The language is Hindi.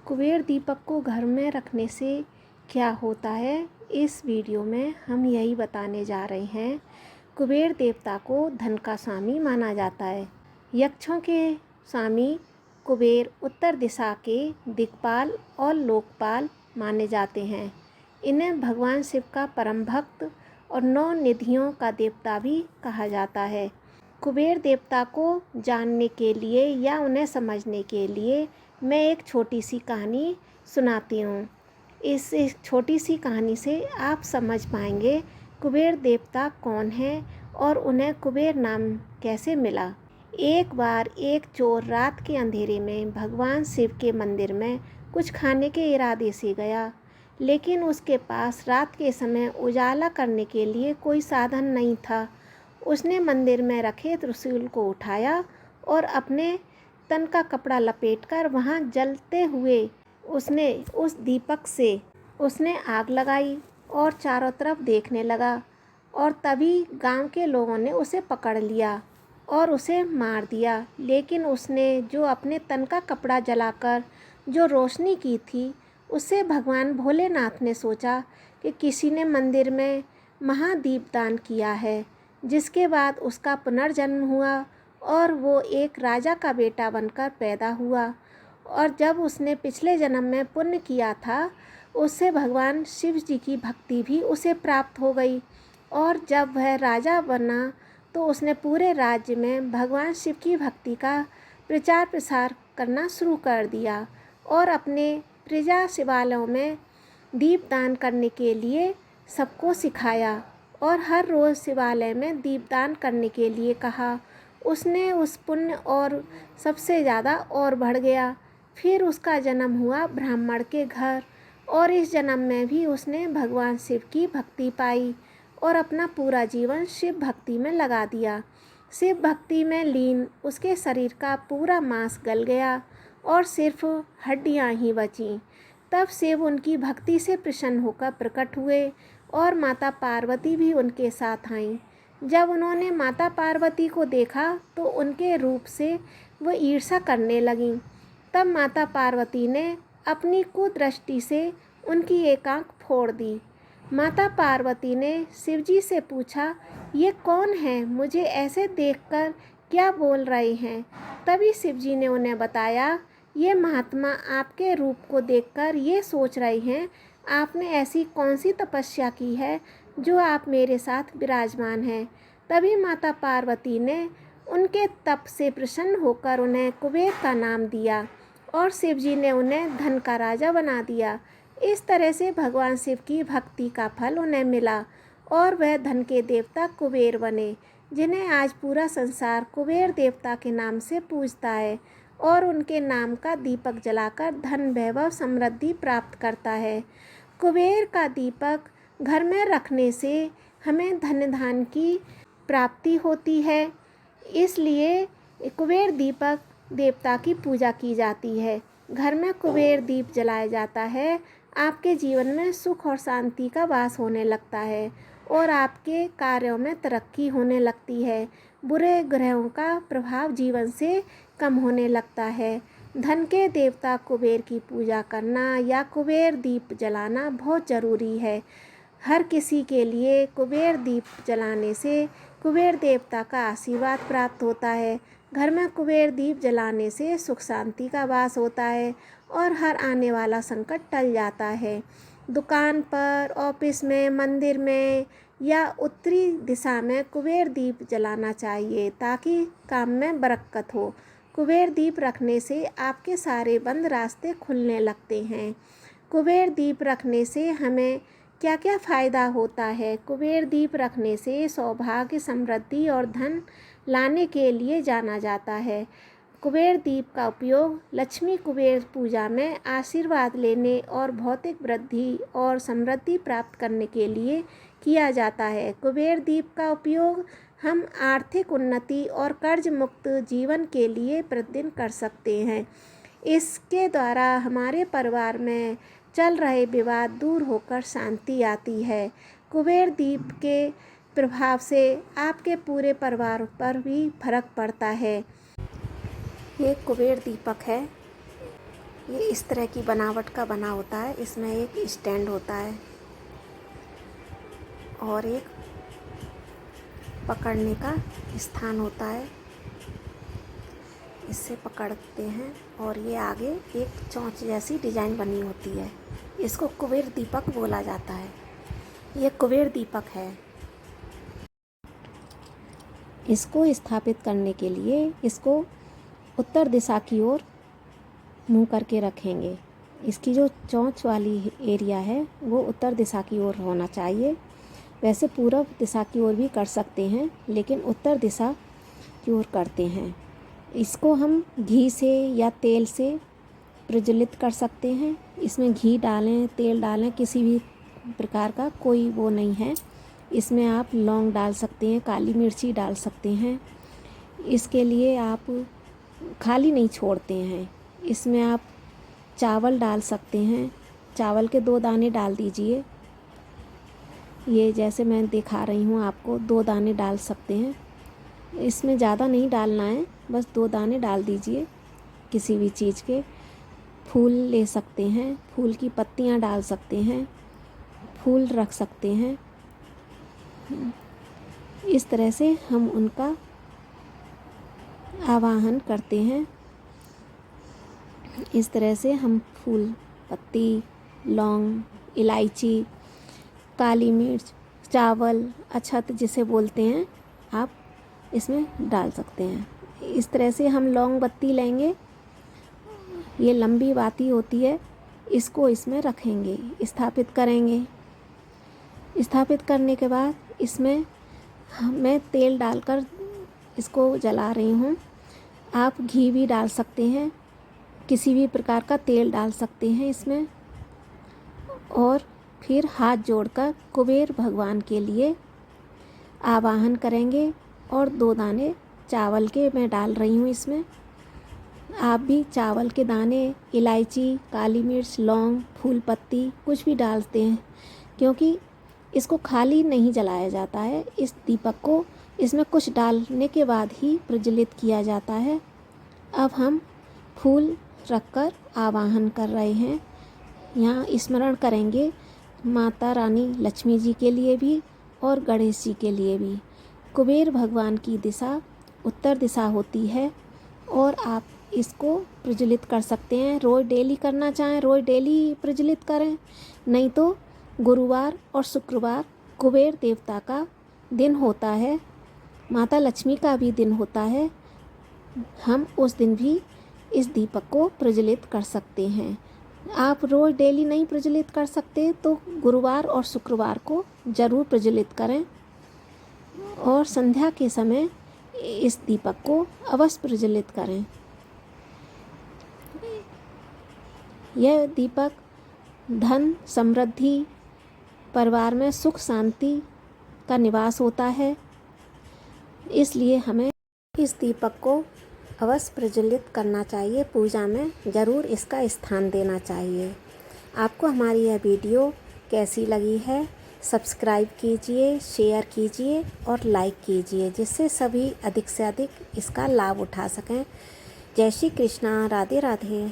कुबेर दीपक को घर में रखने से क्या होता है, इस वीडियो में हम यही बताने जा रहे हैं। कुबेर देवता को धन का स्वामी माना जाता है। यक्षों के स्वामी कुबेर उत्तर दिशा के दिक्पाल और लोकपाल माने जाते हैं। इन्हें भगवान शिव का परम भक्त और 9 निधियों का देवता भी कहा जाता है। कुबेर देवता को जानने के लिए या उन्हें समझने के लिए मैं एक छोटी सी कहानी सुनाती हूँ। इस छोटी सी कहानी से आप समझ पाएंगे कुबेर देवता कौन है और उन्हें कुबेर नाम कैसे मिला। एक बार एक चोर रात के अंधेरे में भगवान शिव के मंदिर में कुछ खाने के इरादे से गया, लेकिन उसके पास रात के समय उजाला करने के लिए कोई साधन नहीं था। उसने मंदिर में रखे त्रिशूल को उठाया और अपने तन का कपड़ा लपेटकर वहां जलते हुए उसने उस दीपक से आग लगाई और चारों तरफ देखने लगा। और तभी गांव के लोगों ने उसे पकड़ लिया और उसे मार दिया। लेकिन उसने जो अपने तन का कपड़ा जलाकर जो रोशनी की थी, उससे भगवान भोलेनाथ ने सोचा कि किसी ने मंदिर में महादीप दान किया है, जिसके बाद उसका पुनर्जन्म हुआ और वो एक राजा का बेटा बनकर पैदा हुआ। और जब उसने पिछले जन्म में पुण्य किया था, उससे भगवान शिव जी की भक्ति भी उसे प्राप्त हो गई। और जब वह राजा बना तो उसने पूरे राज्य में भगवान शिव की भक्ति का प्रचार प्रसार करना शुरू कर दिया और अपने प्रजा शिवालयों में दीपदान करने के लिए सबको सिखाया और हर रोज़ शिवालय में दीपदान करने के लिए कहा। उसने उस पुण्य और सबसे ज़्यादा और बढ़ गया। फिर उसका जन्म हुआ ब्राह्मण के घर और इस जन्म में भी उसने भगवान शिव की भक्ति पाई और अपना पूरा जीवन शिव भक्ति में लगा दिया। शिव भक्ति में लीन उसके शरीर का पूरा मांस गल गया और सिर्फ हड्डियां ही बचीं। तब शिव उनकी भक्ति से प्रसन्न होकर प्रकट हुए और माता पार्वती भी उनके साथ आईं। जब उन्होंने माता पार्वती को देखा तो उनके रूप से वो ईर्ष्या करने लगीं। तब माता पार्वती ने अपनी कुदृष्टि से उनकी एक आँख फोड़ दी। माता पार्वती ने शिवजी से पूछा, ये कौन है, मुझे ऐसे देखकर क्या बोल रहे हैं। तभी शिवजी ने उन्हें बताया, ये महात्मा आपके रूप को देखकर ये सोच रहे हैं, आपने ऐसी कौन सी तपस्या की है जो आप मेरे साथ विराजमान हैं। तभी माता पार्वती ने उनके तप से प्रसन्न होकर उन्हें कुबेर का नाम दिया और शिवजी ने उन्हें धन का राजा बना दिया। इस तरह से भगवान शिव की भक्ति का फल उन्हें मिला और वह धन के देवता कुबेर बने, जिन्हें आज पूरा संसार कुबेर देवता के नाम से पूजता है और उनके नाम का दीपक जलाकर धन वैभव समृद्धि प्राप्त करता है। कुबेर का दीपक घर में रखने से हमें धन धान की प्राप्ति होती है, इसलिए कुबेर दीपक देवता की पूजा की जाती है। घर में कुबेर दीप जलाया जाता है, आपके जीवन में सुख और शांति का वास होने लगता है और आपके कार्यों में तरक्की होने लगती है। बुरे ग्रहों का प्रभाव जीवन से कम होने लगता है। धन के देवता कुबेर की पूजा करना या कुबेर दीप जलाना बहुत ज़रूरी है। हर किसी के लिए कुबेर दीप जलाने से कुबेर देवता का आशीर्वाद प्राप्त होता है। घर में कुबेर दीप जलाने से सुख शांति का वास होता है और हर आने वाला संकट टल जाता है। दुकान पर, ऑफिस में, मंदिर में या उत्तरी दिशा में कुबेर दीप जलाना चाहिए ताकि काम में बरकत हो। कुबेर दीप रखने से आपके सारे बंद रास्ते खुलने लगते हैं। कुबेर दीप रखने से हमें क्या क्या फ़ायदा होता है। कुबेर दीप रखने से सौभाग्य, समृद्धि और धन लाने के लिए जाना जाता है। कुबेर दीप का उपयोग लक्ष्मी कुबेर पूजा में आशीर्वाद लेने और भौतिक वृद्धि और समृद्धि प्राप्त करने के लिए किया जाता है। कुबेर दीप का उपयोग हम आर्थिक उन्नति और कर्ज मुक्त जीवन के लिए प्रतिदिन कर सकते हैं। इसके द्वारा हमारे परिवार में चल रहे विवाद दूर होकर शांति आती है। कुबेर दीप के प्रभाव से आपके पूरे परिवार पर भी फर्क पड़ता है। ये कुबेर दीपक है। ये इस तरह की बनावट का बना होता है। इसमें एक स्टैंड होता है और एक पकड़ने का स्थान होता है। इससे पकड़ते हैं और ये आगे एक चोंच जैसी डिजाइन बनी होती है। इसको कुबेर दीपक बोला जाता है। ये कुबेर दीपक है। इसको स्थापित करने के लिए इसको उत्तर दिशा की ओर मुंह करके रखेंगे। इसकी जो चोंच वाली एरिया है वो उत्तर दिशा की ओर होना चाहिए। वैसे पूर्व दिशा की ओर भी कर सकते हैं, लेकिन उत्तर दिशा की ओर करते हैं। इसको हम घी से या तेल से प्रज्वलित कर सकते हैं। इसमें घी डालें, तेल डालें, किसी भी प्रकार का कोई वो नहीं है। इसमें आप लौंग डाल सकते हैं, काली मिर्ची डाल सकते हैं। इसके लिए आप खाली नहीं छोड़ते हैं। इसमें आप चावल डाल सकते हैं। चावल के 2 दाने डाल दीजिए। ये जैसे मैं दिखा रही हूँ आपको, 2 दाने डाल सकते हैं। इसमें ज़्यादा नहीं डालना है, बस 2 दाने डाल दीजिए किसी भी चीज़ के। फूल ले सकते हैं, फूल की पत्तियाँ डाल सकते हैं, फूल रख सकते हैं। इस तरह से हम उनका आवाहन करते हैं। इस तरह से हम फूल, पत्ती, लौंग, इलायची, काली मिर्च, चावल, अक्षत जिसे बोलते हैं, आप इसमें डाल सकते हैं। इस तरह से हम लौंग बत्ती लेंगे। ये लंबी बाती होती है। इसको इसमें रखेंगे, स्थापित करेंगे। स्थापित करने के बाद इसमें मैं तेल डालकर इसको जला रही हूँ। आप घी भी डाल सकते हैं, किसी भी प्रकार का तेल डाल सकते हैं इसमें। और फिर हाथ जोड़कर कुबेर भगवान के लिए आवाहन करेंगे। और 2 दाने चावल के मैं डाल रही हूँ इसमें। आप भी चावल के दाने, इलायची, काली मिर्च, लौंग, फूल पत्ती कुछ भी डालते हैं, क्योंकि इसको खाली नहीं जलाया जाता है। इस दीपक को इसमें कुछ डालने के बाद ही प्रज्वलित किया जाता है। अब हम फूल रखकर आवाहन कर रहे हैं। यहाँ स्मरण करेंगे माता रानी लक्ष्मी जी के लिए भी और गणेश जी के लिए भी। कुबेर भगवान की दिशा उत्तर दिशा होती है और आप इसको प्रज्वलित कर सकते हैं। रोज़ डेली करना चाहें रोज़ डेली प्रज्वलित करें, नहीं तो गुरुवार और शुक्रवार कुबेर देवता का दिन होता है, माता लक्ष्मी का भी दिन होता है। हम उस दिन भी इस दीपक को प्रज्वलित कर सकते हैं। आप रोज़ डेली नहीं प्रज्वलित कर सकते तो गुरुवार और शुक्रवार को ज़रूर प्रज्वलित करें और संध्या के समय इस दीपक को अवश्य प्रज्वलित करें। यह दीपक धन, समृद्धि, परिवार में सुख शांति का निवास होता है। इसलिए हमें इस दीपक को अवश्य प्रज्वलित करना चाहिए। पूजा में ज़रूर इसका स्थान देना चाहिए। आपको हमारी यह वीडियो कैसी लगी है? सब्सक्राइब कीजिए, शेयर कीजिए और लाइक कीजिए, जिससे सभी अधिक से अधिक इसका लाभ उठा सकें। जय श्री कृष्णा, राधे राधे।